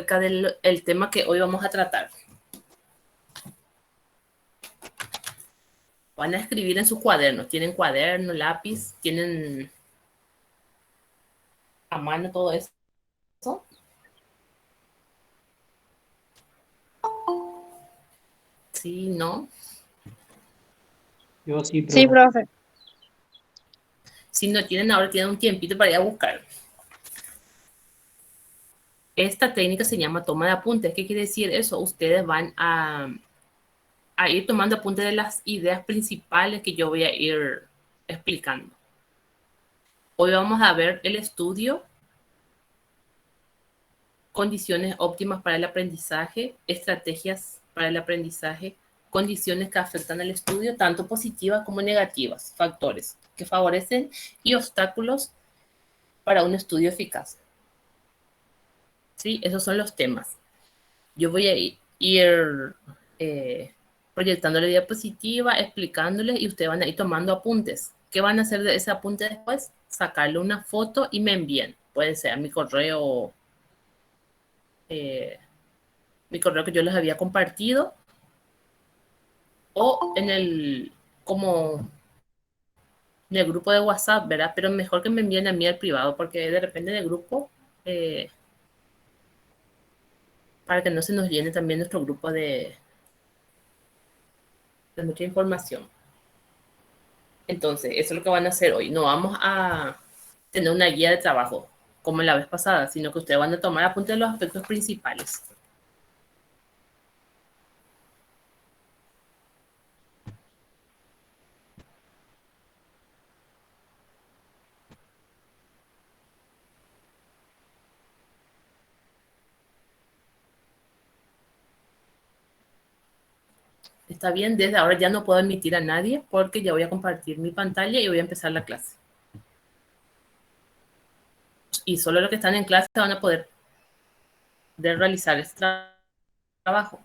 acerca del el tema que hoy vamos a tratar. Van a escribir en sus cuadernos. ¿Tienen cuaderno, lápiz? ¿Tienen a mano todo eso? Sí, no. Yo sí, Sí, profe. profe. Si no tienen, ahora tienen un tiempito para ir a buscar. Esta técnica se llama toma de apuntes. ¿Qué quiere decir eso? Ustedes van a ir tomando apuntes de las ideas principales que yo voy a ir explicando. Hoy vamos a ver el estudio, condiciones óptimas para el aprendizaje, estrategias para el aprendizaje, condiciones que afectan al estudio, tanto positivas como negativas, factores que favorecen y obstáculos para un estudio eficaz. ¿Sí? Esos son los temas. Yo voy a ir proyectando la diapositiva, explicándoles y ustedes van a ir tomando apuntes. ¿Qué van a hacer de ese apunte después? Sacarle una foto y me envíen. Puede ser a mi correo que yo les había compartido o como en el grupo de WhatsApp, ¿verdad? Pero mejor que me envíen a mí al privado porque de repente en el grupo, para que no se nos llene también nuestro grupo de mucha información. Entonces, eso es lo que van a hacer hoy. No vamos a tener una guía de trabajo como la vez pasada, sino que ustedes van a tomar apuntes de los aspectos principales. Está bien, desde ahora ya no puedo admitir a nadie porque ya voy a compartir mi pantalla y voy a empezar la clase. Y solo los que están en clase van a poder realizar este trabajo.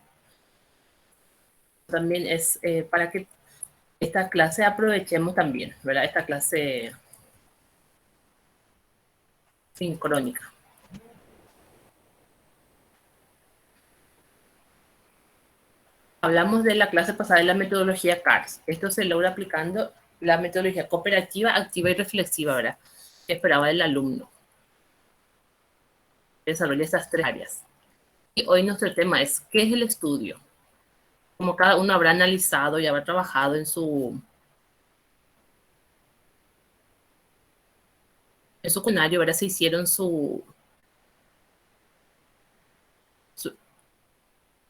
También es para que esta clase aprovechemos también, ¿verdad? Esta clase sincrónica. Hablamos de la clase pasada de la metodología CARS. Esto se logra aplicando la metodología cooperativa, activa y reflexiva, ¿verdad? Que esperaba del alumno. Desarrolla estas tres áreas. Y hoy nuestro tema es, ¿qué es el estudio? Como cada uno habrá analizado y habrá trabajado en su cuestionario, ¿verdad? Se hicieron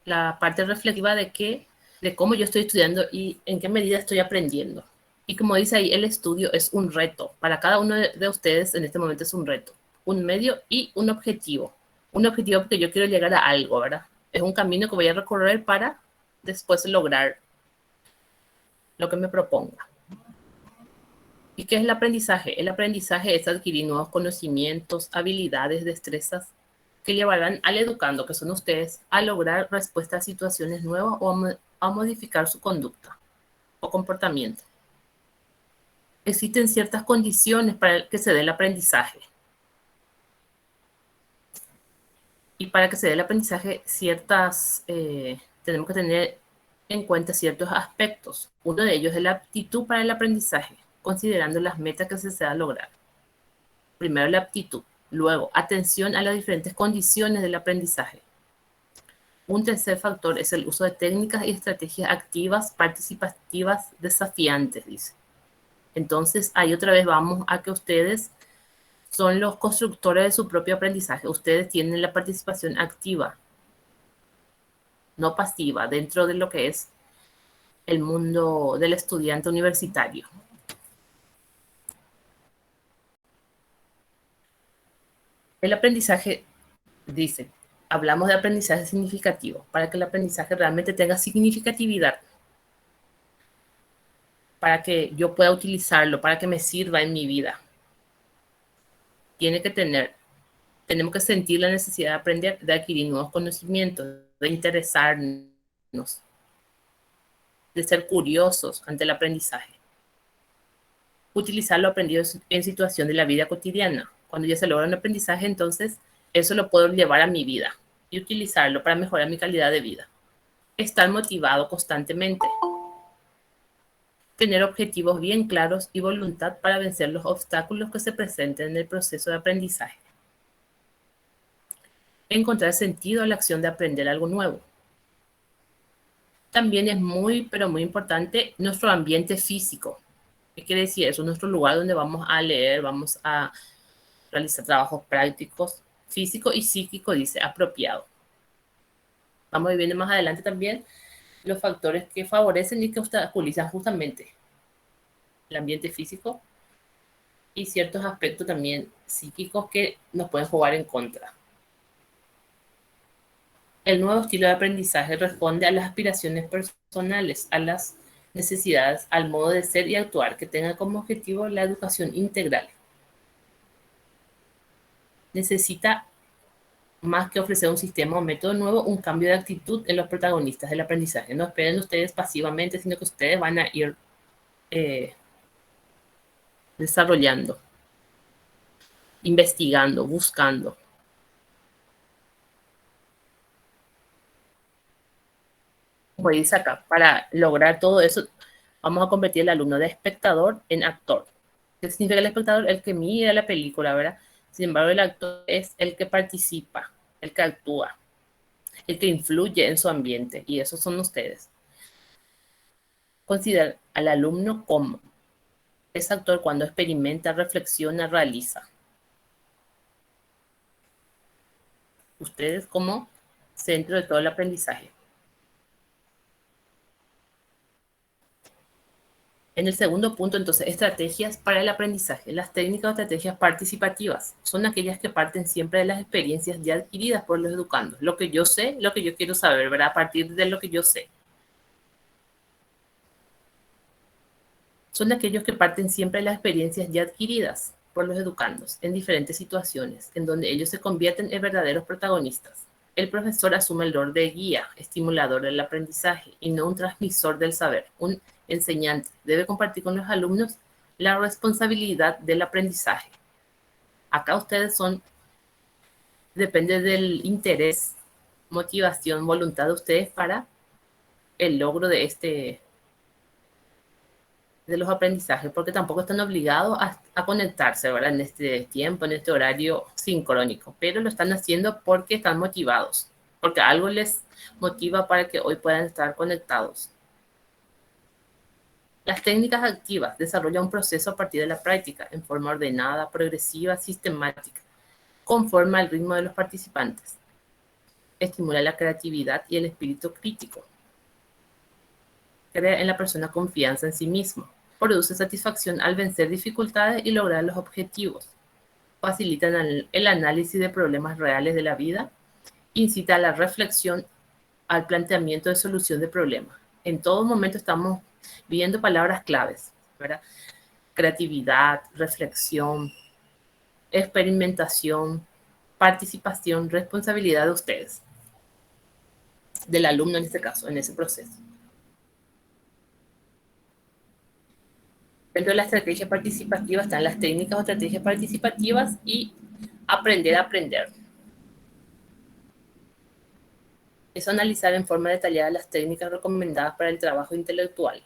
la parte reflexiva de cómo yo estoy estudiando y en qué medida estoy aprendiendo. Y como dice ahí, el estudio es un reto. Para cada uno de ustedes en este momento es un reto, un medio y un objetivo. Un objetivo porque yo quiero llegar a algo, ¿verdad? Es un camino que voy a recorrer para después lograr lo que me proponga. ¿Y qué es el aprendizaje? El aprendizaje es adquirir nuevos conocimientos, habilidades, destrezas que llevarán al educando, que son ustedes, a lograr respuestas a situaciones nuevas o a modificar su conducta o comportamiento. Existen ciertas condiciones para que se dé el aprendizaje. Y para que se dé el aprendizaje, tenemos que tener en cuenta ciertos aspectos. Uno de ellos es la aptitud para el aprendizaje, considerando las metas que se desea lograr. Primero la aptitud, luego atención a las diferentes condiciones del aprendizaje. Un tercer factor es el uso de técnicas y estrategias activas, participativas, desafiantes, dice. Entonces, ahí otra vez vamos a que ustedes son los constructores de su propio aprendizaje. Ustedes tienen la participación activa, no pasiva, dentro de lo que es el mundo del estudiante universitario. El aprendizaje, dice, hablamos de aprendizaje significativo. Para que el aprendizaje realmente tenga significatividad, para que yo pueda utilizarlo, para que me sirva en mi vida, tenemos que sentir la necesidad de aprender, de adquirir nuevos conocimientos, de interesarnos, de ser curiosos ante el aprendizaje. Utilizar lo aprendido en situación de la vida cotidiana. Cuando ya se logra un aprendizaje, entonces eso lo puedo llevar a mi vida. y utilizarlo para mejorar mi calidad de vida. Estar motivado constantemente. Tener objetivos bien claros y voluntad para vencer los obstáculos que se presenten en el proceso de aprendizaje. Encontrar sentido a la acción de aprender algo nuevo. También es muy, pero muy importante nuestro ambiente físico. ¿Qué quiere decir eso? Nuestro lugar donde vamos a leer, vamos a realizar trabajos prácticos, físico y psíquico, dice, apropiado. Vamos a ir viendo más adelante también los factores que favorecen y que obstaculizan justamente el ambiente físico y ciertos aspectos también psíquicos que nos pueden jugar en contra. El nuevo estilo de aprendizaje responde a las aspiraciones personales, a las necesidades, al modo de ser y actuar que tenga como objetivo la educación integral. Necesita, más que ofrecer un sistema o método nuevo, un cambio de actitud en los protagonistas del aprendizaje. No esperen ustedes pasivamente, sino que ustedes van a ir desarrollando, investigando, buscando. Como dice acá, para lograr todo eso, vamos a convertir al alumno de espectador en actor. ¿Qué significa el espectador? El que mira la película, ¿verdad? Sin embargo, el actor es el que participa, el que actúa, el que influye en su ambiente, y esos son ustedes. Considera al alumno como es actor cuando experimenta, reflexiona, realiza. Ustedes como centro de todo el aprendizaje. En el segundo punto, entonces, estrategias para el aprendizaje. Las técnicas o estrategias participativas son aquellas que parten siempre de las experiencias ya adquiridas por los educandos. Lo que yo sé, lo que yo quiero saber, ¿verdad? A partir de lo que yo sé. Son aquellos que parten siempre de las experiencias ya adquiridas por los educandos en diferentes situaciones, en donde ellos se convierten en verdaderos protagonistas. El profesor asume el rol de guía, estimulador del aprendizaje y no un transmisor del saber. Un enseñante debe compartir con los alumnos la responsabilidad del aprendizaje. Acá ustedes son, depende del interés, motivación, voluntad de ustedes para el logro de los aprendizajes, porque tampoco están obligados a conectarse, ¿verdad? En este tiempo, en este horario sincrónico, pero lo están haciendo porque están motivados, porque algo les motiva para que hoy puedan estar conectados. Las técnicas activas desarrollan un proceso a partir de la práctica, en forma ordenada, progresiva, sistemática, conforme al ritmo de los participantes. Estimula la creatividad y el espíritu crítico. Crea en la persona confianza en sí mismo. Produce satisfacción al vencer dificultades y lograr los objetivos. Facilita el análisis de problemas reales de la vida. Incita a la reflexión, al planteamiento de solución de problemas. En todo momento estamos viendo palabras claves, ¿verdad? Creatividad, reflexión, experimentación, participación, responsabilidad de ustedes, del alumno en este caso, en ese proceso. Dentro de la estrategia participativa están las técnicas o estrategias participativas y aprender a aprender. Es analizar en forma detallada las técnicas recomendadas para el trabajo intelectual.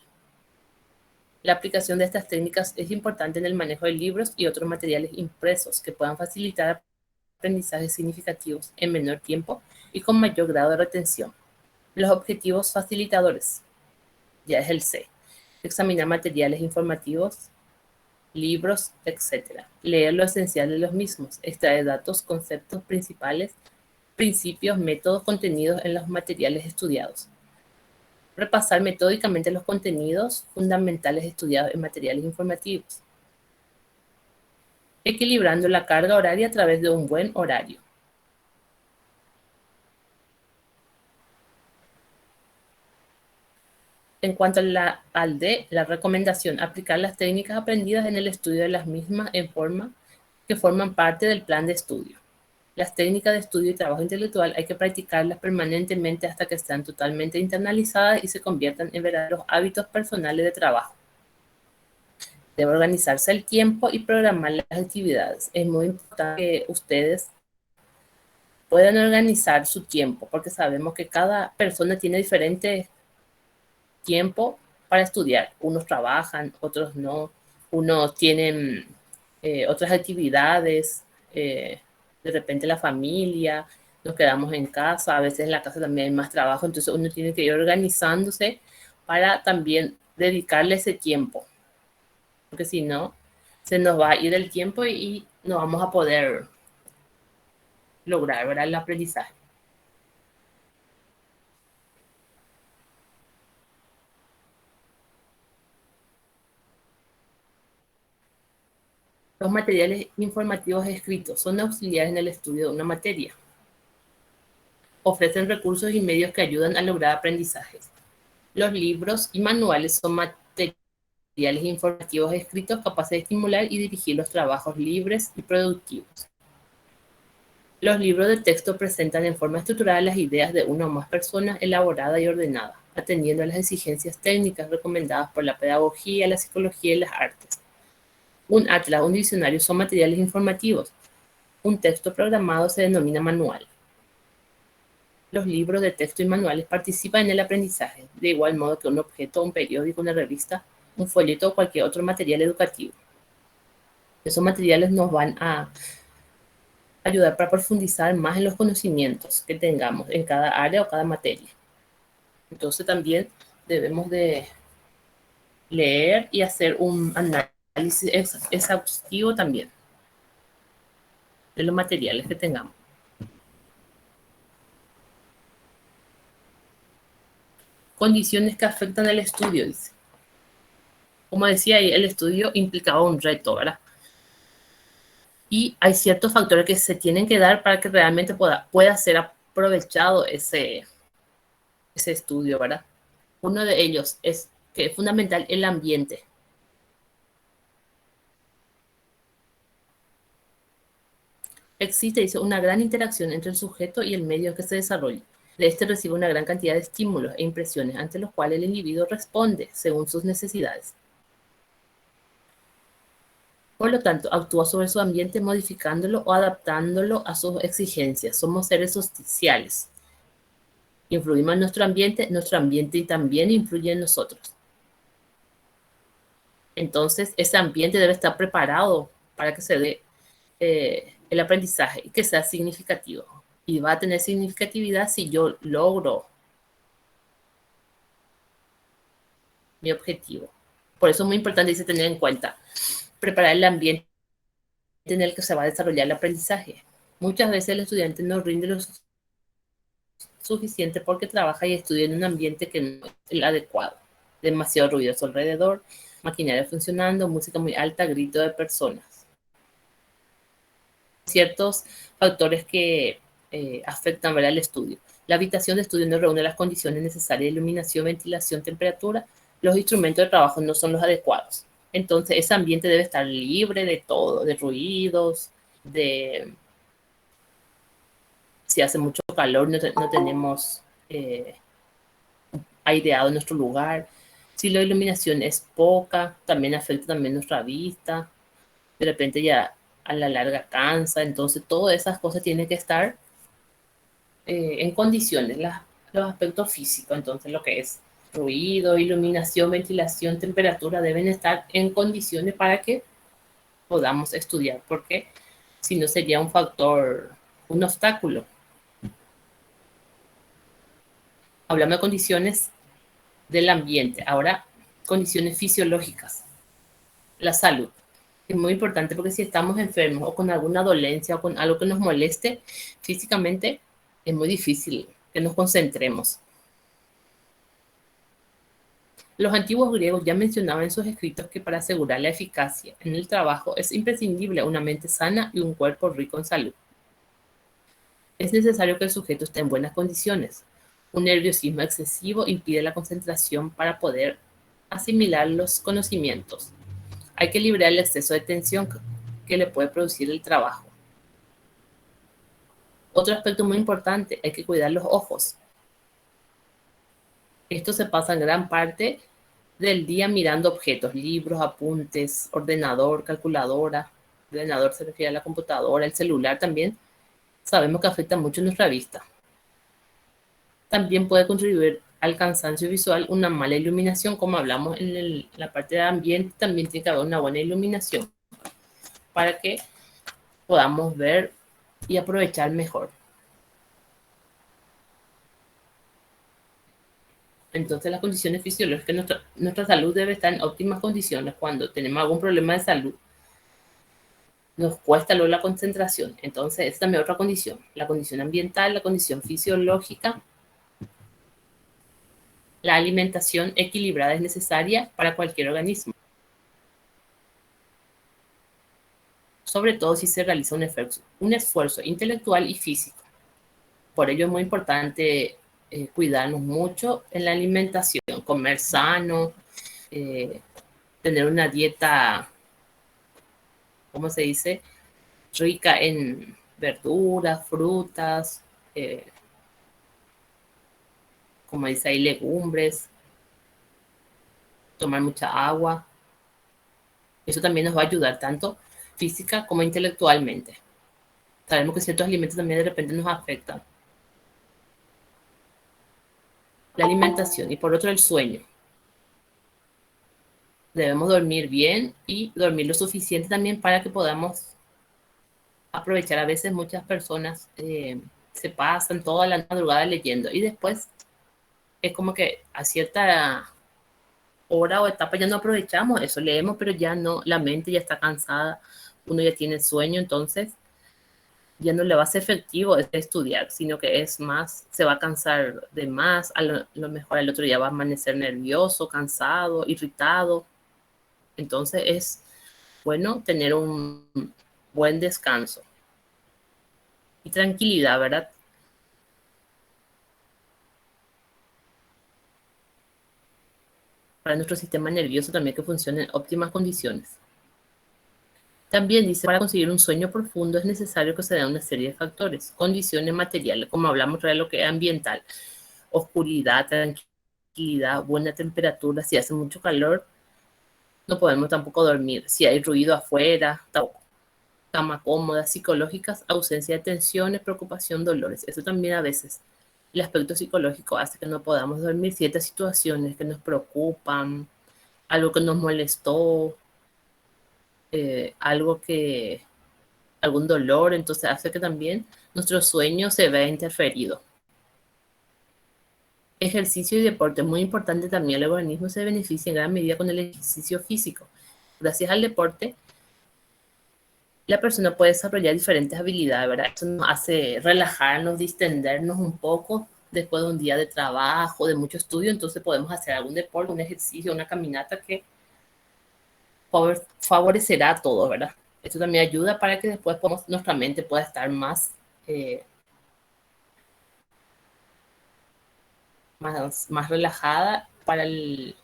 La aplicación de estas técnicas es importante en el manejo de libros y otros materiales impresos que puedan facilitar aprendizajes significativos en menor tiempo y con mayor grado de retención. Los objetivos facilitadores, ya es el C. Examinar materiales informativos, libros, etc. Leer lo esencial de los mismos, extraer datos, conceptos principales, principios, métodos contenidos en los materiales estudiados. Repasar metódicamente los contenidos fundamentales estudiados en materiales informativos. Equilibrando la carga horaria a través de un buen horario. En cuanto al D, la recomendación, aplicar las técnicas aprendidas en el estudio de las mismas en forma que forman parte del plan de estudio. Las técnicas de estudio y trabajo intelectual hay que practicarlas permanentemente hasta que estén totalmente internalizadas y se conviertan en verdaderos hábitos personales de trabajo. Debe organizarse el tiempo y programar las actividades. Es muy importante que ustedes puedan organizar su tiempo, porque sabemos que cada persona tiene diferente tiempo para estudiar. Unos trabajan, otros no, unos tienen otras actividades, de repente la familia, nos quedamos en casa, a veces en la casa también hay más trabajo, entonces uno tiene que ir organizándose para también dedicarle ese tiempo, porque si no, se nos va a ir el tiempo y no vamos a poder lograr, ¿verdad?, el aprendizaje. Los materiales informativos escritos son auxiliares en el estudio de una materia. Ofrecen recursos y medios que ayudan a lograr aprendizajes. Los libros y manuales son materiales informativos escritos capaces de estimular y dirigir los trabajos libres y productivos. Los libros de texto presentan en forma estructurada las ideas de una o más personas, elaborada y ordenada, atendiendo a las exigencias técnicas recomendadas por la pedagogía, la psicología y las artes. Un atlas, un diccionario son materiales informativos. Un texto programado se denomina manual. Los libros de texto y manuales participan en el aprendizaje, de igual modo que un objeto, un periódico, una revista, un folleto o cualquier otro material educativo. Esos materiales nos van a ayudar para profundizar más en los conocimientos que tengamos en cada área o cada materia. Entonces también debemos de leer y hacer un análisis exhaustivo también de los materiales que tengamos. Condiciones que afectan al estudio, dice. Como decía ahí, el estudio implicaba un reto, ¿verdad? Y hay ciertos factores que se tienen que dar para que realmente pueda ser aprovechado ese estudio, ¿verdad? Uno de ellos es que es fundamental el ambiente. Existe, dice, una gran interacción entre el sujeto y el medio en que se desarrolla. De este recibe una gran cantidad de estímulos e impresiones ante los cuales el individuo responde según sus necesidades. Por lo tanto, actúa sobre su ambiente modificándolo o adaptándolo a sus exigencias. Somos seres sociales. Influimos en nuestro ambiente también influye en nosotros. Entonces, ese ambiente debe estar preparado para que se dé el aprendizaje y que sea significativo. Y va a tener significatividad si yo logro mi objetivo. Por eso es muy importante, dice, tener en cuenta, preparar el ambiente en el que se va a desarrollar el aprendizaje. Muchas veces el estudiante no rinde lo suficiente porque trabaja y estudia en un ambiente que no es el adecuado. Demasiado ruido a su alrededor, maquinaria funcionando, música muy alta, grito de personas. Ciertos factores que afectan, ¿verdad?, el estudio. La habitación de estudio no reúne las condiciones necesarias de iluminación, ventilación, temperatura. Los instrumentos de trabajo no son los adecuados. Entonces, ese ambiente debe estar libre de todo, de ruidos, de si hace mucho calor, no tenemos aireado nuestro lugar. Si la iluminación es poca, también afecta también nuestra vista. De repente ya a la larga cansa. Entonces, todas esas cosas tienen que estar en condiciones, los aspectos físicos. Entonces, lo que es ruido, iluminación, ventilación, temperatura, deben estar en condiciones para que podamos estudiar, porque si no sería un factor, un obstáculo. Hablamos de condiciones del ambiente, ahora condiciones fisiológicas, la salud. Es muy importante porque si estamos enfermos o con alguna dolencia o con algo que nos moleste físicamente, es muy difícil que nos concentremos. Los antiguos griegos ya mencionaban en sus escritos que para asegurar la eficacia en el trabajo es imprescindible una mente sana y un cuerpo rico en salud. Es necesario que el sujeto esté en buenas condiciones. Un nerviosismo excesivo impide la concentración para poder asimilar los conocimientos. Hay que liberar el exceso de tensión que le puede producir el trabajo. Otro aspecto muy importante, hay que cuidar los ojos. Esto se pasa en gran parte del día mirando objetos, libros, apuntes, ordenador, calculadora. El ordenador se refiere a la computadora, el celular también. sabemos que afecta mucho nuestra vista. También puede contribuir al cansancio visual una mala iluminación, como hablamos en la parte de ambiente, también tiene que haber una buena iluminación para que podamos ver y aprovechar mejor. Entonces las condiciones fisiológicas, nuestra salud debe estar en óptimas condiciones. Cuando tenemos algún problema de salud, nos cuesta luego la concentración. Entonces, esa también es otra condición. La condición ambiental, la condición fisiológica, la alimentación equilibrada es necesaria para cualquier organismo. Sobre todo si se realiza un esfuerzo intelectual y físico. Por ello es muy importante cuidarnos mucho en la alimentación, comer sano, tener una dieta, ¿cómo se dice? Rica en verduras, frutas, como dice ahí, legumbres, tomar mucha agua. Eso también nos va a ayudar tanto física como intelectualmente. Sabemos que ciertos alimentos también de repente nos afectan. La alimentación y por otro el sueño. Debemos dormir bien y dormir lo suficiente también para que podamos aprovechar. A veces muchas personas se pasan toda la madrugada leyendo y después es como que a cierta hora o etapa ya no aprovechamos eso, leemos, pero ya no, la mente ya está cansada, uno ya tiene sueño, entonces ya no le va a ser efectivo estudiar, sino que es más, se va a cansar de más, a lo mejor el otro día va a amanecer nervioso, cansado, irritado. Entonces es bueno tener un buen descanso y tranquilidad, ¿verdad? Para nuestro sistema nervioso también que funcione en óptimas condiciones. También dice, para conseguir un sueño profundo es necesario que se den una serie de factores, condiciones materiales, como hablamos de lo que es ambiental, oscuridad, tranquilidad, buena temperatura. Si hace mucho calor, no podemos tampoco dormir. Si hay ruido afuera, tampoco. Cama cómoda, psicológicas, ausencia de tensiones, preocupación, dolores. Eso también a veces, el aspecto psicológico hace que no podamos dormir, ciertas situaciones que nos preocupan, algo que nos molestó, algo que, algún dolor, entonces hace que también nuestro sueño se vea interferido. Ejercicio y deporte, muy importante también, el organismo se beneficia en gran medida con el ejercicio físico. Gracias al deporte, la persona puede desarrollar diferentes habilidades, ¿verdad? Eso nos hace relajarnos, distendernos un poco después de un día de trabajo, de mucho estudio, entonces podemos hacer algún deporte, un ejercicio, una caminata que favorecerá todo, ¿verdad? Esto también ayuda para que después nuestra mente pueda estar más relajada para que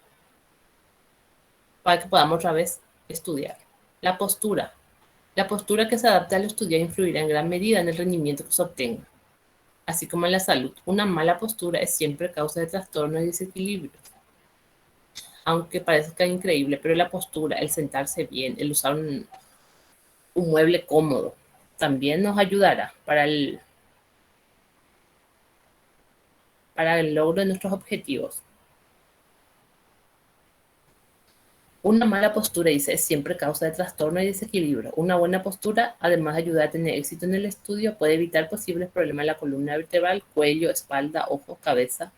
podamos otra vez estudiar. La postura. La postura que se adapta al estudiar influirá en gran medida en el rendimiento que se obtenga, así como en la salud. Una mala postura es siempre causa de trastornos y desequilibrios. Aunque parezca increíble, pero la postura, el sentarse bien, el usar un mueble cómodo, también nos ayudará para el logro de nuestros objetivos. Una mala postura, dice, es siempre causa de trastorno y desequilibrio. Una buena postura, además de ayudar a tener éxito en el estudio, puede evitar posibles problemas en la columna vertebral, cuello, espalda, ojos, cabeza.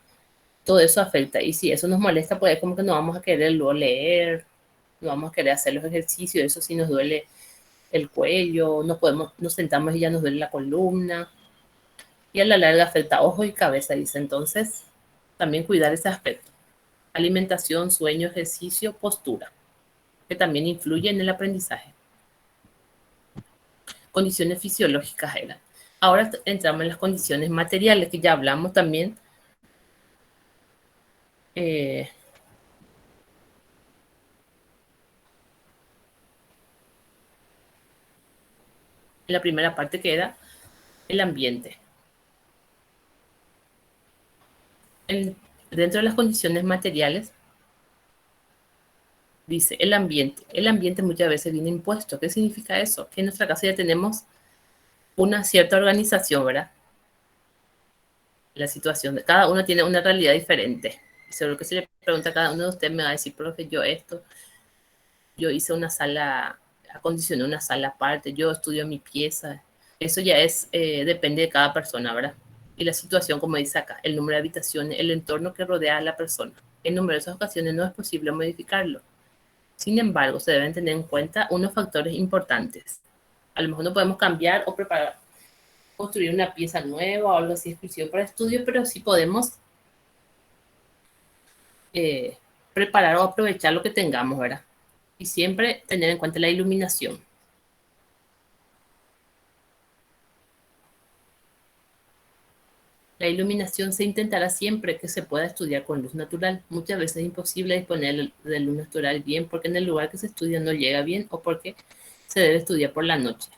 Todo eso afecta. Y si eso nos molesta, pues es como que no vamos a querer luego leer, no vamos a querer hacer los ejercicios. Eso sí nos duele el cuello, nos sentamos y ya nos duele la columna. Y a la larga afecta ojos y cabeza, dice. Entonces, también cuidar ese aspecto. Alimentación, sueño, ejercicio, postura, que también influyen en el aprendizaje. Condiciones fisiológicas eran. Ahora entramos en las condiciones materiales, que ya hablamos también. En la primera parte, que era el ambiente. Dentro de las condiciones materiales, dice el ambiente. El ambiente muchas veces viene impuesto. ¿Qué significa eso? Que en nuestra casa ya tenemos una cierta organización, ¿verdad? La situación de cada uno tiene una realidad diferente. Seguro que si le pregunta a cada uno de ustedes me va a decir, profe, yo esto, yo hice una sala, acondicioné una sala aparte, yo estudio mi pieza. Eso ya es, depende de cada persona, ¿verdad? Y la situación, como dice acá, el número de habitaciones, el entorno que rodea a la persona. En numerosas ocasiones no es posible modificarlo. Sin embargo, se deben tener en cuenta unos factores importantes. A lo mejor no podemos cambiar o preparar, construir una pieza nueva o algo así exclusivo para estudio, pero sí podemos eh, preparar o aprovechar lo que tengamos, ¿verdad? Y siempre tener en cuenta la iluminación. La iluminación se intentará siempre que se pueda estudiar con luz natural. Muchas veces es imposible disponer de luz natural bien porque en el lugar que se estudia no llega bien o porque se debe estudiar por la noche.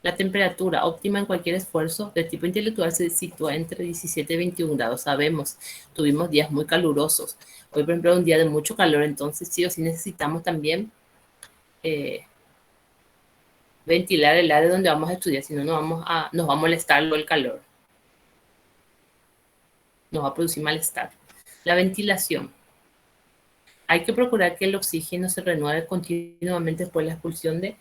La temperatura óptima en cualquier esfuerzo de tipo intelectual se sitúa entre 17 y 21 grados. Sabemos, tuvimos días muy calurosos. Hoy, por ejemplo, es un día de mucho calor, entonces sí o sí necesitamos también eh, ventilar el área donde vamos a estudiar, si no nos va a molestar el calor, nos va a producir malestar. La ventilación. Hay que procurar que el oxígeno se renueve continuamente después de la expulsión de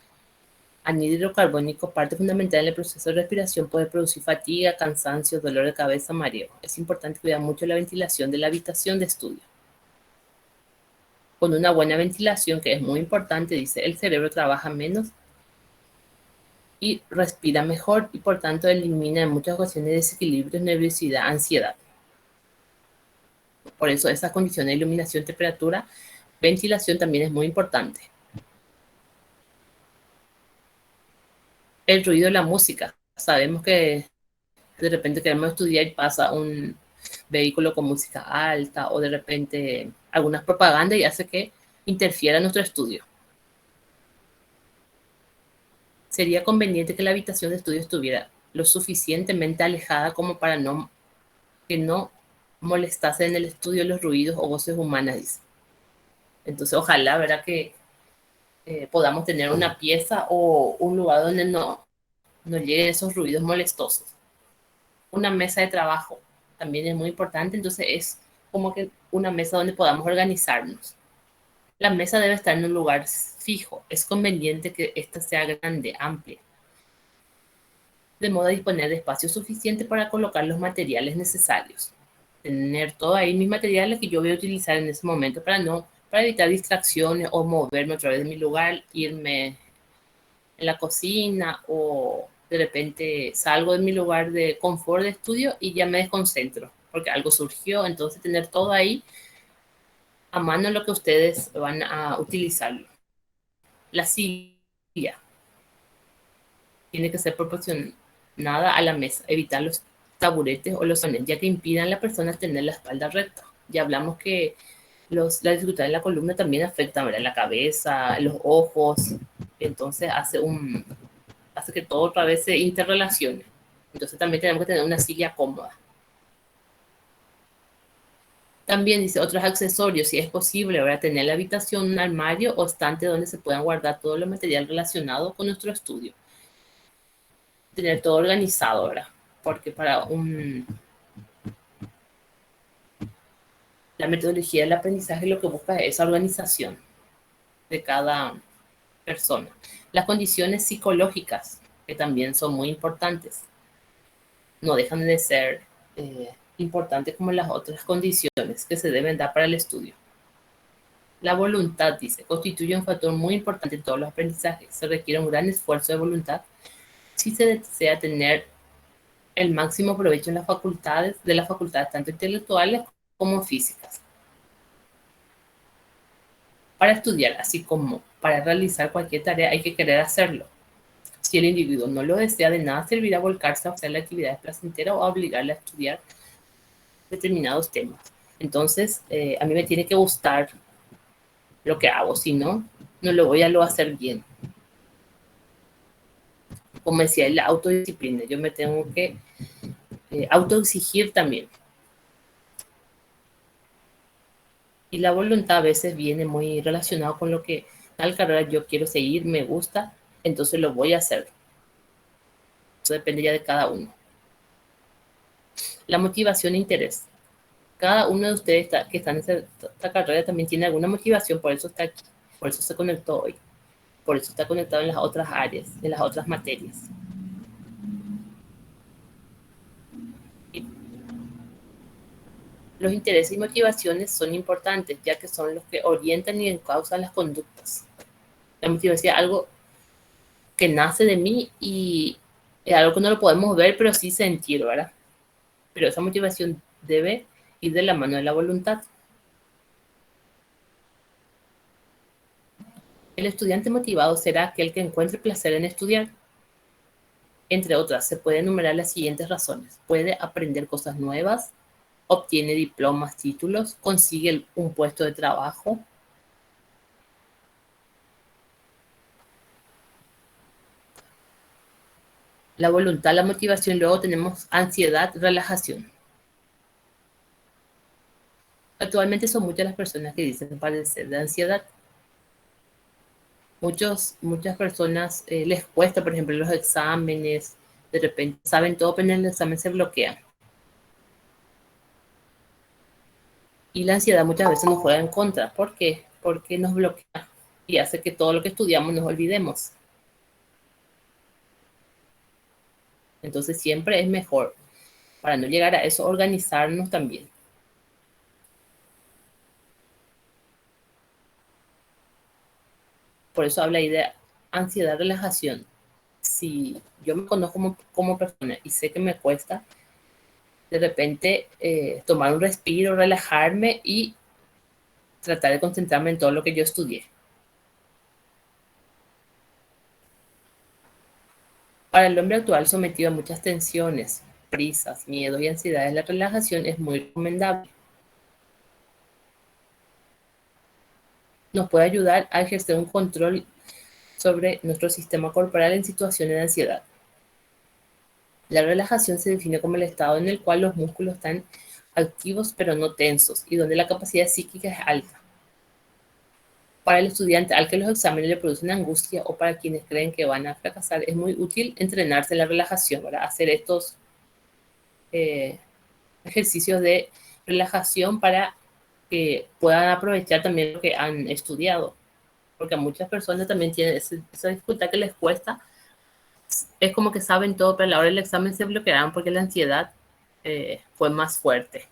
anhídrido carbónico, parte fundamental en el proceso de respiración, puede producir fatiga, cansancio, dolor de cabeza, mareo. Es importante cuidar mucho la ventilación de la habitación de estudio. Con una buena ventilación, que es muy importante, dice, el cerebro trabaja menos y respira mejor y por tanto elimina en muchas ocasiones desequilibrios, nerviosidad, ansiedad. Por eso esas condiciones de iluminación, temperatura, ventilación también es muy importante. El ruido de la música. Sabemos que de repente queremos estudiar y pasa un vehículo con música alta o de repente algunas propagandas y hace que interfiera en nuestro estudio. Sería conveniente que la habitación de estudio estuviera lo suficientemente alejada como para que no molestase en el estudio los ruidos o voces humanas, dice. Entonces, ojalá, ¿verdad? Que podamos tener una pieza o un lugar donde no lleguen esos ruidos molestosos. Una mesa de trabajo también es muy importante, entonces es como que una mesa donde podamos organizarnos. La mesa debe estar en un lugar fijo. Es conveniente que ésta sea grande, amplia, de modo a disponer de espacio suficiente para colocar los materiales necesarios. Tener todo ahí mis materiales que yo voy a utilizar en ese momento para evitar distracciones o moverme otra vez de mi lugar, irme en la cocina o de repente salgo de mi lugar de confort de estudio y ya me desconcentro porque algo surgió. Entonces tener todo ahí a mano lo que ustedes van a utilizarlo. La silla tiene que ser proporcionada a la mesa, evitar los taburetes o los sones, ya que impidan a la persona tener la espalda recta. Ya hablamos que la dificultad en la columna también afecta, ¿verdad? La cabeza, los ojos, entonces hace que todo otra vez se interrelacione. Entonces también tenemos que tener una silla cómoda. También dice otros accesorios, si es posible, ahora tener en la habitación un armario o estante donde se puedan guardar todo el material relacionado con nuestro estudio. Tener todo organizado, ¿verdad? Porque la metodología del aprendizaje lo que busca es esa organización de cada persona. Las condiciones psicológicas, que también son muy importantes, no dejan de ser importantes como las otras condiciones que se deben dar para el estudio. La voluntad, dice, constituye un factor muy importante en todos los aprendizajes. Se requiere un gran esfuerzo de voluntad si se desea tener el máximo provecho en las facultades tanto intelectuales como físicas. Para estudiar, así como para realizar cualquier tarea, hay que querer hacerlo. Si el individuo no lo desea, de nada servirá volcarse a hacer la actividad placentera o a obligarle a estudiar determinados temas. Entonces, a mí me tiene que gustar lo que hago, si no, no lo voy a hacer bien. Como decía, la autodisciplina, yo me tengo que autoexigir también. Y la voluntad a veces viene muy relacionado con lo que tal carrera yo quiero seguir, me gusta, entonces lo voy a hacer. Eso depende ya de cada uno. La motivación e interés. Cada uno de ustedes que están en esta carrera también tiene alguna motivación, por eso está aquí, por eso se conectó hoy, por eso está conectado en las otras áreas, en las otras materias. Y los intereses y motivaciones son importantes, ya que son los que orientan y encausan las conductas. La motivación es algo que nace de mí y es algo que no lo podemos ver, pero sí sentir, ¿verdad? Pero esa motivación debe ir de la mano de la voluntad. El estudiante motivado será aquel que encuentre placer en estudiar. Entre otras, se pueden enumerar las siguientes razones. Puede aprender cosas nuevas, obtiene diplomas, títulos, consigue un puesto de trabajo. La voluntad, la motivación, luego tenemos ansiedad, relajación. Actualmente son muchas las personas que dicen padecer de ansiedad. Muchas personas les cuesta, por ejemplo, los exámenes, de repente saben todo, pero en el examen se bloquean. Y la ansiedad muchas veces nos juega en contra. ¿Por qué? Porque nos bloquea y hace que todo lo que estudiamos nos olvidemos. Entonces siempre es mejor, para no llegar a eso, organizarnos también. Por eso habla ahí de ansiedad, relajación. Si yo me conozco como persona y sé que me cuesta, de repente tomar un respiro, relajarme y tratar de concentrarme en todo lo que yo estudié. Para el hombre actual sometido a muchas tensiones, prisas, miedos y ansiedades, la relajación es muy recomendable. Nos puede ayudar a ejercer un control sobre nuestro sistema corporal en situaciones de ansiedad. La relajación se define como el estado en el cual los músculos están activos pero no tensos y donde la capacidad psíquica es alta. Para el estudiante al que los exámenes le producen angustia o para quienes creen que van a fracasar, es muy útil entrenarse en la relajación, ¿verdad? Hacer estos eh, ejercicios de relajación para que puedan aprovechar también lo que han estudiado. Porque a muchas personas también tienen esa dificultad que les cuesta. Es como que saben todo, pero a la hora del examen se bloquearon porque la ansiedad fue más fuerte.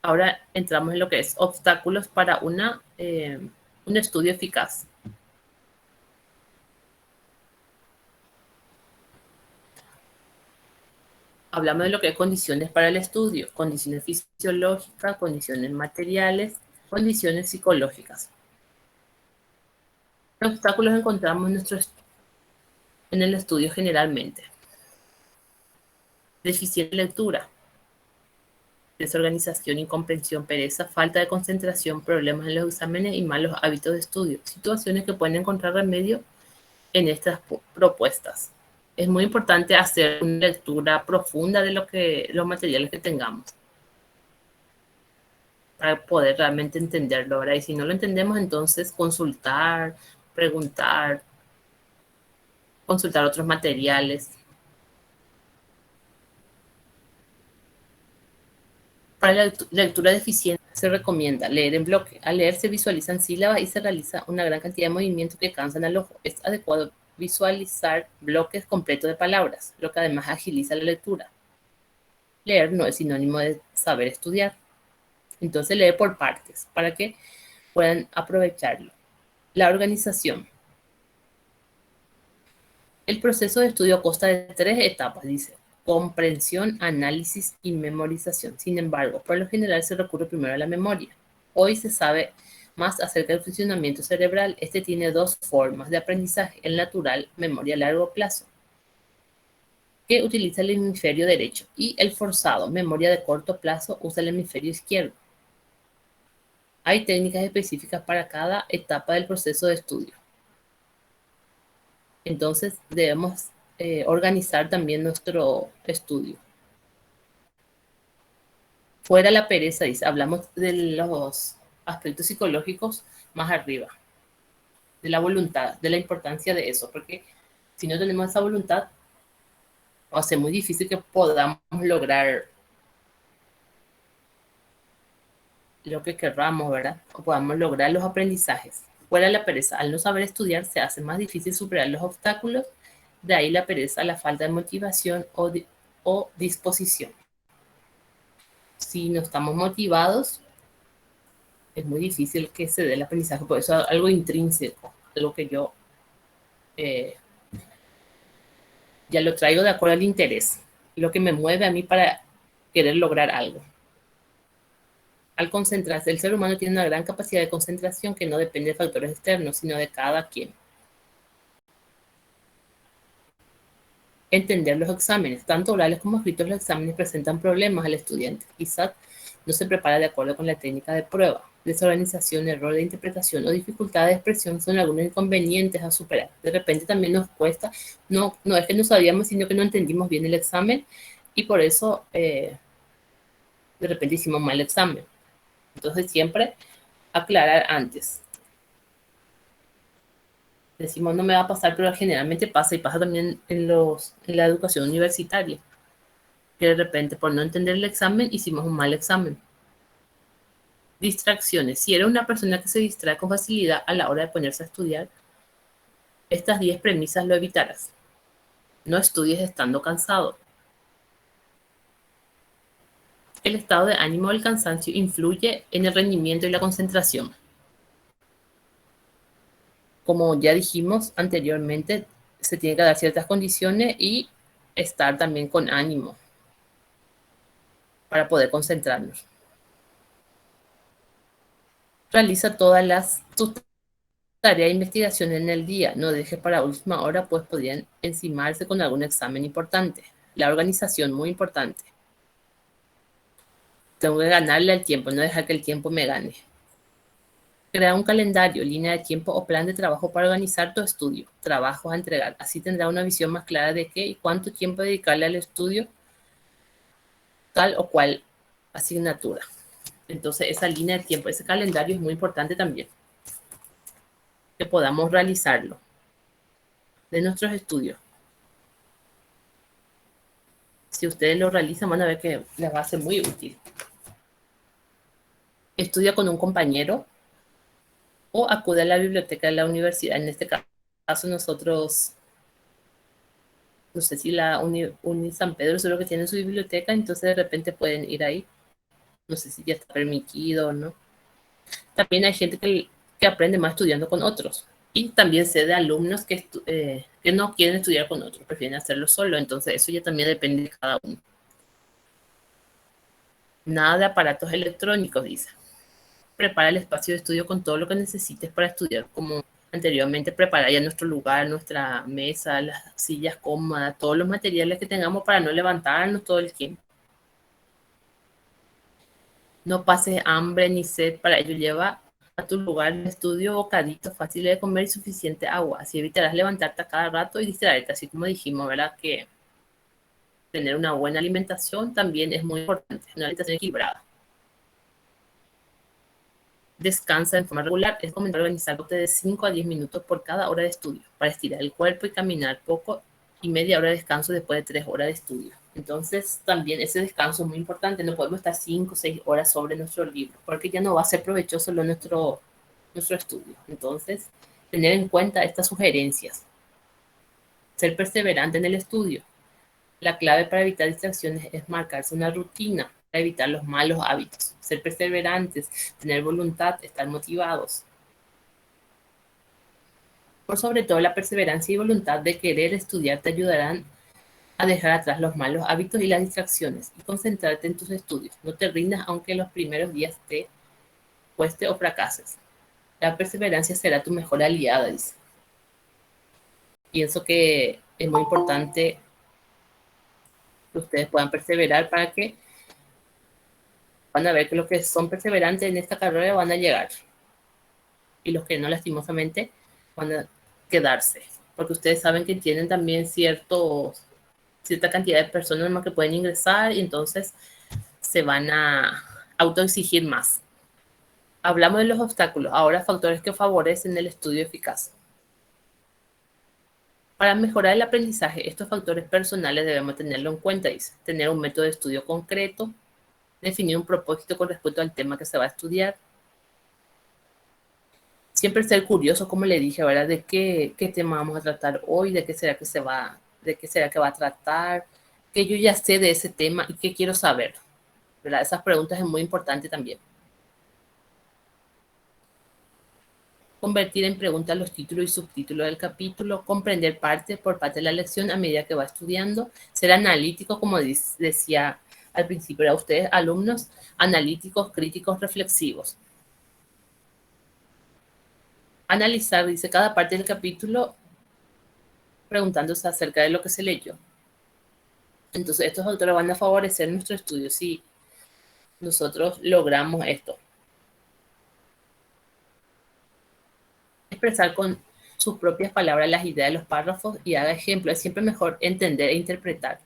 Ahora entramos en lo que es obstáculos para un estudio eficaz. Hablamos de lo que es condiciones para el estudio, condiciones fisiológicas, condiciones materiales, condiciones psicológicas. ¿Qué obstáculos encontramos en el estudio generalmente? Deficiente lectura, desorganización, incomprensión, pereza, falta de concentración, problemas en los exámenes y malos hábitos de estudio. Situaciones que pueden encontrar remedio en estas propuestas. Es muy importante hacer una lectura profunda de los materiales que tengamos para poder realmente entenderlo, ¿verdad? Y si no lo entendemos, entonces preguntar, consultar otros materiales. Para la lectura deficiente se recomienda leer en bloque. Al leer se visualizan sílabas y se realiza una gran cantidad de movimientos que cansan al ojo. Es adecuado visualizar bloques completos de palabras, lo que además agiliza la lectura. Leer no es sinónimo de saber estudiar. Entonces lee por partes para que puedan aprovecharlo. La organización. El proceso de estudio consta de 3 etapas, dice: comprensión, análisis y memorización. Sin embargo, por lo general se recurre primero a la memoria. Hoy se sabe más acerca del funcionamiento cerebral. Este tiene 2 formas de aprendizaje: el natural, memoria a largo plazo, que utiliza el hemisferio derecho, y el forzado, memoria de corto plazo, usa el hemisferio izquierdo. Hay técnicas específicas para cada etapa del proceso de estudio. Entonces debemos organizar también nuestro estudio. Fuera la pereza, dice, hablamos de los aspectos psicológicos más arriba, de la voluntad, de la importancia de eso, porque si no tenemos esa voluntad, va a ser muy difícil que podamos lograr lo que querramos, ¿verdad? O podamos lograr los aprendizajes. Fuera la pereza, al no saber estudiar, se hace más difícil superar los obstáculos, de ahí la pereza, la falta de motivación o disposición. Si no estamos motivados, es muy difícil que se dé el aprendizaje, por eso es algo intrínseco, algo que yo ya lo traigo de acuerdo al interés, lo que me mueve a mí para querer lograr algo. Al concentrarse, el ser humano tiene una gran capacidad de concentración que no depende de factores externos, sino de cada quien. Entender los exámenes, tanto orales como escritos, los exámenes presentan problemas al estudiante. Quizás no se prepara de acuerdo con la técnica de prueba. Desorganización, error de interpretación o dificultad de expresión son algunos inconvenientes a superar. De repente también nos cuesta, no es que no sabíamos, sino que no entendimos bien el examen y por eso de repente hicimos mal el examen. Entonces siempre aclarar antes. Decimos no me va a pasar, pero generalmente pasa y pasa también en la educación universitaria. Que de repente por no entender el examen hicimos un mal examen. Distracciones. Si eres una persona que se distrae con facilidad a la hora de ponerse a estudiar, estas 10 premisas lo evitarás. No estudies estando cansado. El estado de ánimo o el cansancio influye en el rendimiento y la concentración. Como ya dijimos anteriormente, se tiene que dar ciertas condiciones y estar también con ánimo para poder concentrarnos. Realiza todas tus tareas de investigación en el día. No dejes para última hora, pues podrían encimarse con algún examen importante. La organización, muy importante. Tengo que ganarle al tiempo, no dejar que el tiempo me gane. Crea un calendario, línea de tiempo o plan de trabajo para organizar tu estudio, trabajos a entregar. Así tendrá una visión más clara de qué y cuánto tiempo dedicarle al estudio tal o cual asignatura. Entonces, esa línea de tiempo, ese calendario es muy importante también, que podamos realizarlo de nuestros estudios. Si ustedes lo realizan, van a ver que les va a ser muy útil. Estudia con un compañero o acude a la biblioteca de la universidad. En este caso, nosotros, no sé si la Uni San Pedro es lo que tiene su biblioteca, entonces de repente pueden ir ahí. No sé si ya está permitido o no. También hay gente que aprende más estudiando con otros. Y también sé de alumnos que no quieren estudiar con otros, prefieren hacerlo solo. Entonces eso ya también depende de cada uno. Nada de aparatos electrónicos, dice. Prepara el espacio de estudio con todo lo que necesites para estudiar, como anteriormente preparar ya nuestro lugar, nuestra mesa, las sillas cómodas, todos los materiales que tengamos para no levantarnos todo el tiempo. No pases hambre ni sed, para ello lleva a tu lugar de estudio bocaditos fáciles de comer y suficiente agua. Así evitarás levantarte a cada rato y distraerte, así como dijimos, ¿verdad? Que tener una buena alimentación también es muy importante, una alimentación equilibrada. Descansa en forma regular, es recomendable organizarte de 5 a 10 minutos por cada hora de estudio para estirar el cuerpo y caminar poco y media hora de descanso después de 3 horas de estudio. Entonces también ese descanso es muy importante, no podemos estar 5 o 6 horas sobre nuestro libro porque ya no va a ser provechoso nuestro estudio. Entonces, tener en cuenta estas sugerencias. Ser perseverante en el estudio. La clave para evitar distracciones es marcarse una rutina para evitar los malos hábitos. Ser perseverantes, tener voluntad, estar motivados. Por sobre todo, la perseverancia y voluntad de querer estudiar te ayudarán a dejar atrás los malos hábitos y las distracciones y concentrarte en tus estudios. No te rindas aunque los primeros días te cueste o fracases. La perseverancia será tu mejor aliada, dice. Pienso que es muy importante que ustedes puedan perseverar para que van a ver que los que son perseverantes en esta carrera van a llegar y los que no, lastimosamente, van a quedarse, porque ustedes saben que tienen también cierta cantidad de personas más que pueden ingresar y entonces se van a autoexigir más. Hablamos de los obstáculos, ahora factores que favorecen el estudio eficaz. Para mejorar el aprendizaje, estos factores personales debemos tenerlo en cuenta, dice. Tener un método de estudio concreto, definir un propósito con respecto al tema que se va a estudiar. Siempre ser curioso, como le dije, ¿verdad? De qué tema vamos a tratar hoy, de qué será que de qué será que va a tratar, que yo ya sé de ese tema y qué quiero saber, ¿verdad? Esas preguntas es muy importante también. Convertir en preguntas los títulos y subtítulos del capítulo, comprender parte por parte de la lección a medida que va estudiando, ser analítico, como decía al principio, a ustedes, alumnos, analíticos, críticos, reflexivos. Analizar, dice, cada parte del capítulo preguntándose acerca de lo que se leyó. Entonces, estos autores van a favorecer nuestro estudio si nosotros logramos esto. Expresar con sus propias palabras las ideas de los párrafos y haga ejemplo. Es siempre mejor entender e interpretar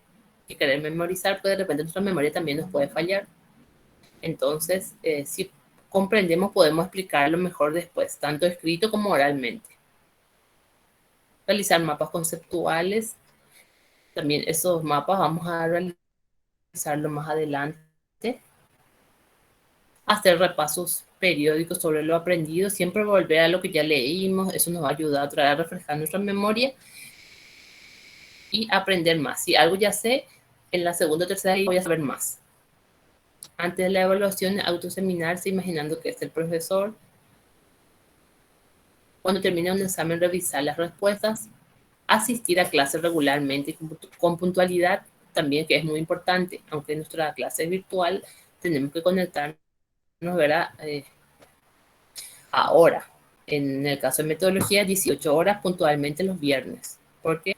que querer memorizar, porque de repente nuestra memoria también nos puede fallar. Entonces, si comprendemos, podemos explicarlo mejor después, tanto escrito como oralmente. Realizar mapas conceptuales. También esos mapas vamos a realizarlo más adelante. Hacer repasos periódicos sobre lo aprendido, siempre volver a lo que ya leímos, eso nos va a ayudar otra vez a refrescar nuestra memoria y aprender más. Si algo ya sé, en la segunda o tercera voy a saber más. Antes de la evaluación, autoseminarse imaginando que es el profesor. Cuando termine un examen, revisar las respuestas. Asistir a clases regularmente y con puntualidad también, que es muy importante. Aunque nuestra clase es virtual, tenemos que conectarnos, ¿verdad? Ahora, en el caso de metodología, 18 horas puntualmente los viernes. Porque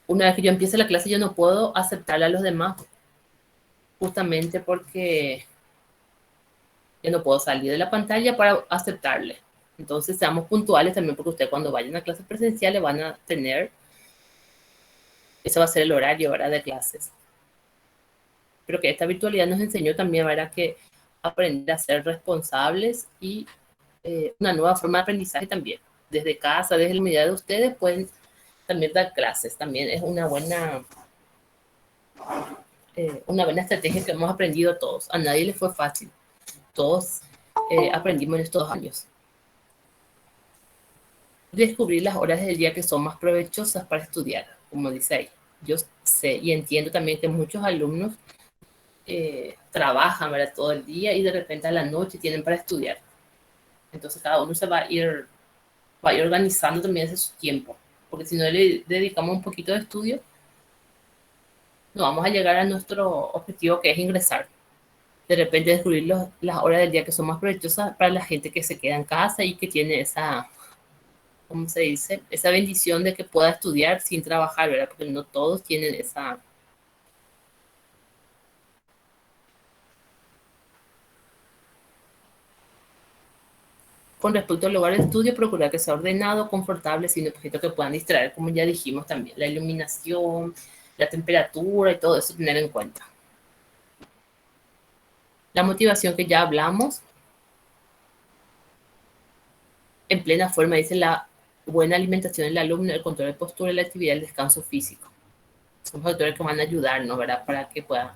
una vez que yo empiece la clase, yo no puedo aceptarle a los demás, justamente porque yo no puedo salir de la pantalla para aceptarle. Entonces, seamos puntuales también, porque ustedes cuando vayan a clases presenciales van a tener, ese va a ser el horario, ¿verdad?, de clases. Pero que esta virtualidad nos enseñó también, ¿verdad?, que aprender a ser responsables y una nueva forma de aprendizaje también. Desde casa, desde la unidad de ustedes, pueden también dar clases. También es una buena estrategia que hemos aprendido todos. A nadie le fue fácil. Todos aprendimos en estos años. Descubrir las horas del día que son más provechosas para estudiar, como dice ahí. Yo sé y entiendo también que muchos alumnos trabajan, ¿verdad?, todo el día y de repente a la noche tienen para estudiar. Entonces cada uno se va a ir organizando también ese su tiempo, porque si no le dedicamos un poquito de estudio, no vamos a llegar a nuestro objetivo, que es ingresar. De repente descubrir las horas del día que son más provechosas para la gente que se queda en casa y que tiene esa, ¿cómo se dice?, esa bendición de que pueda estudiar sin trabajar, ¿verdad? Porque no todos tienen esa. Con respecto al lugar de estudio, procurar que sea ordenado, confortable, sin objetos que puedan distraer, como ya dijimos también, la iluminación, la temperatura y todo eso tener en cuenta. La motivación, que ya hablamos, en plena forma, dice la buena alimentación del alumno, el control de postura, la actividad, el descanso físico. Son factores que van a ayudarnos, ¿verdad?, para que pueda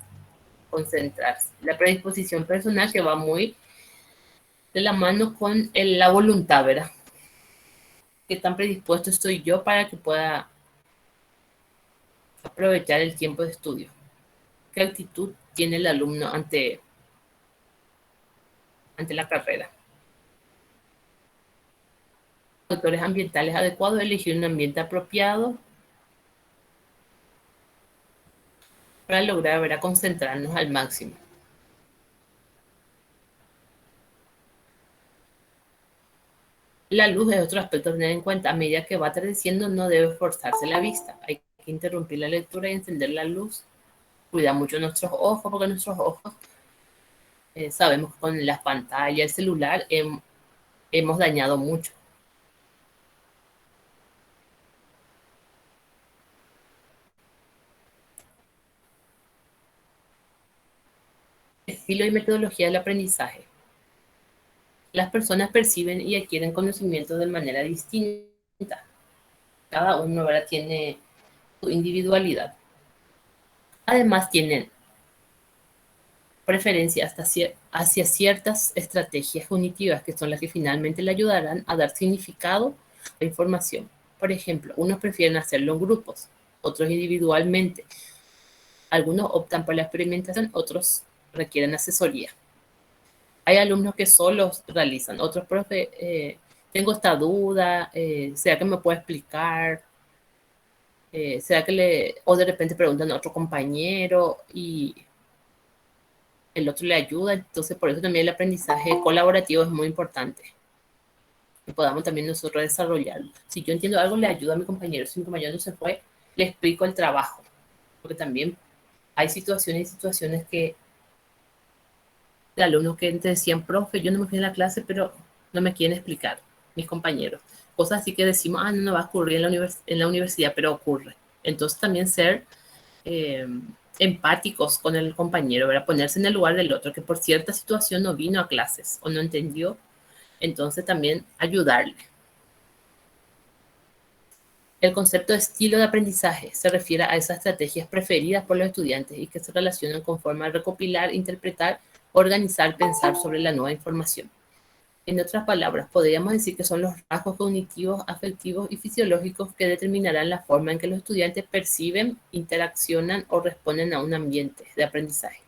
concentrarse. La predisposición personal, que va muy de la mano con la voluntad, ¿verdad? Qué tan predispuesto estoy yo para que pueda aprovechar el tiempo de estudio. ¿Qué actitud tiene el alumno ante la carrera? Factores ambientales adecuados, elegir un ambiente apropiado para lograr, ¿verdad?, concentrarnos al máximo. La luz es otro aspecto a tener en cuenta. A medida que va atardeciendo, no debe forzarse la vista. Hay que interrumpir la lectura y encender la luz. Cuida mucho nuestros ojos, porque nuestros ojos, sabemos que con las pantallas, el celular, hemos dañado mucho. Estilo y metodología del aprendizaje. Las personas perciben y adquieren conocimientos de manera distinta. Cada uno ahora tiene su individualidad. Además, tienen preferencia hacia ciertas estrategias cognitivas que son las que finalmente le ayudarán a dar significado a la información. Por ejemplo, unos prefieren hacerlo en grupos, otros individualmente. Algunos optan por la experimentación, otros requieren asesoría. Hay alumnos que solos realizan, otros, profe, tengo esta duda, ¿será que me puede explicar? ¿Será que o de repente preguntan a otro compañero y el otro le ayuda? Entonces, por eso también el aprendizaje colaborativo es muy importante. Que podamos también nosotros desarrollarlo. Si yo entiendo algo, le ayudo a mi compañero. Si mi compañero no se fue, le explico el trabajo. Porque también hay situaciones que de alumnos que te decían, profe, yo no me fui en la clase, pero no me quieren explicar mis compañeros. Cosas así que decimos, no va a ocurrir en la universidad, pero ocurre. Entonces también ser eh, empáticos con el compañero, ¿verdad? Ponerse en el lugar del otro, que por cierta situación no vino a clases o no entendió, entonces también ayudarle. El concepto de estilo de aprendizaje se refiere a esas estrategias preferidas por los estudiantes y que se relacionan con forma de recopilar, interpretar, organizar, pensar sobre la nueva información. En otras palabras, podríamos decir que son los rasgos cognitivos, afectivos y fisiológicos que determinarán la forma en que los estudiantes perciben, interaccionan o responden a un ambiente de aprendizaje.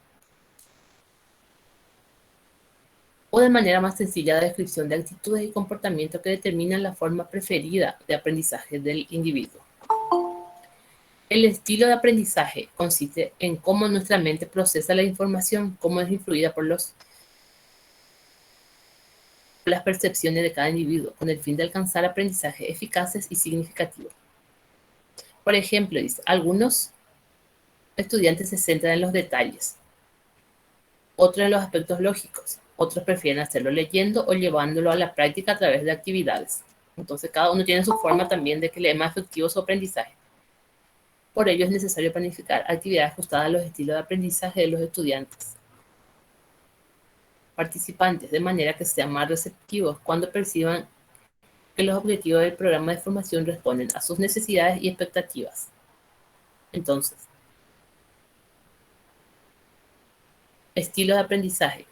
O de manera más sencilla, la descripción de actitudes y comportamientos que determinan la forma preferida de aprendizaje del individuo. El estilo de aprendizaje consiste en cómo nuestra mente procesa la información, cómo es influida por las percepciones de cada individuo, con el fin de alcanzar aprendizajes eficaces y significativos. Por ejemplo, dice, algunos estudiantes se centran en los detalles, otros en los aspectos lógicos, otros prefieren hacerlo leyendo o llevándolo a la práctica a través de actividades. Entonces, cada uno tiene su forma también de que le es más efectivo su aprendizaje. Por ello, es necesario planificar actividades ajustadas a los estilos de aprendizaje de los estudiantes participantes, de manera que sean más receptivos cuando perciban que los objetivos del programa de formación responden a sus necesidades y expectativas. Entonces, estilo de aprendizaje.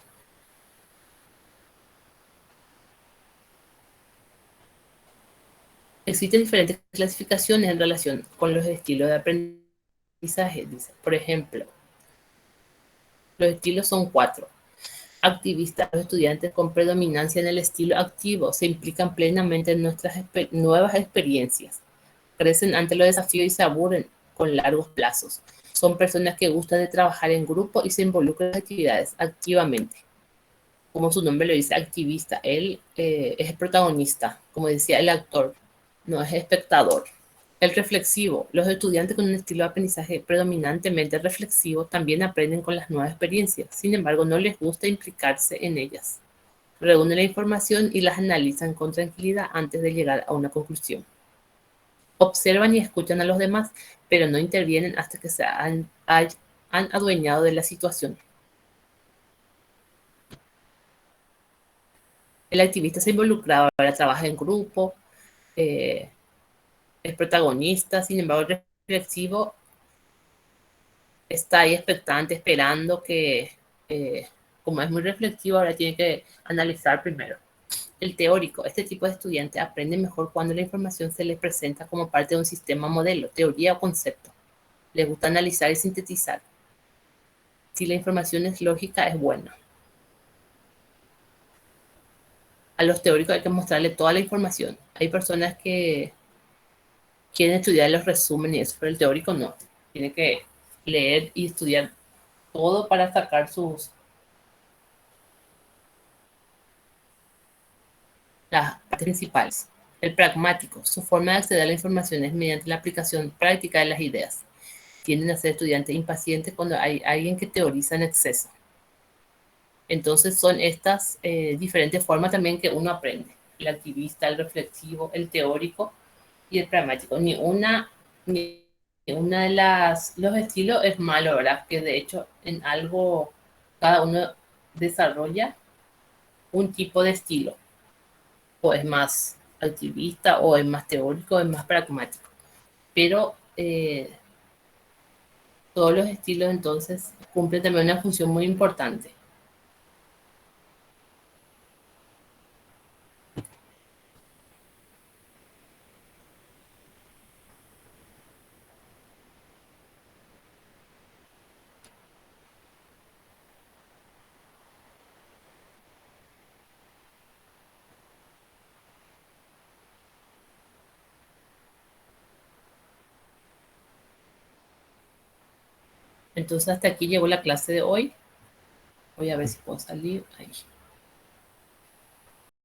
Existen diferentes clasificaciones en relación con los estilos de aprendizaje. Dice, por ejemplo, los estilos son 4. Activistas, los estudiantes con predominancia en el estilo activo se implican plenamente en nuestras nuevas experiencias. Crecen ante los desafíos y se aburren con largos plazos. Son personas que gustan de trabajar en grupo y se involucran en las actividades activamente. Como su nombre lo dice, activista. Él es el protagonista, como decía el actor, no es espectador. El reflexivo. Los estudiantes con un estilo de aprendizaje predominantemente reflexivo también aprenden con las nuevas experiencias. Sin embargo, no les gusta implicarse en ellas. Reúnen la información y las analizan con tranquilidad antes de llegar a una conclusión. Observan y escuchan a los demás, pero no intervienen hasta que se han adueñado de la situación. El activista se involucraba, ahora trabaja en grupo, eh, es protagonista, sin embargo, el reflexivo está ahí expectante, esperando que, como es muy reflexivo, ahora tiene que analizar primero. El teórico, este tipo de estudiante aprende mejor cuando la información se le presenta como parte de un sistema modelo, teoría o concepto. Le gusta analizar y sintetizar. Si la información es lógica, es buena. A los teóricos hay que mostrarle toda la información. Hay personas que quieren estudiar los resúmenes y eso, pero el teórico no. Tiene que leer y estudiar todo para sacar las partes principales. El pragmático, su forma de acceder a la información es mediante la aplicación práctica de las ideas. Tienden a ser estudiantes impacientes cuando hay alguien que teoriza en exceso. Entonces son estas diferentes formas también que uno aprende. El activista, el reflexivo, el teórico y el pragmático. Ni una de los estilos es malo, ¿verdad? Que de hecho en algo Cada uno desarrolla un tipo de estilo, o es más activista, o es más teórico, o es más pragmático. Pero todos los estilos entonces cumplen también una función muy importante. Entonces hasta aquí llegó la clase de hoy. Voy a ver si puedo salir ahí.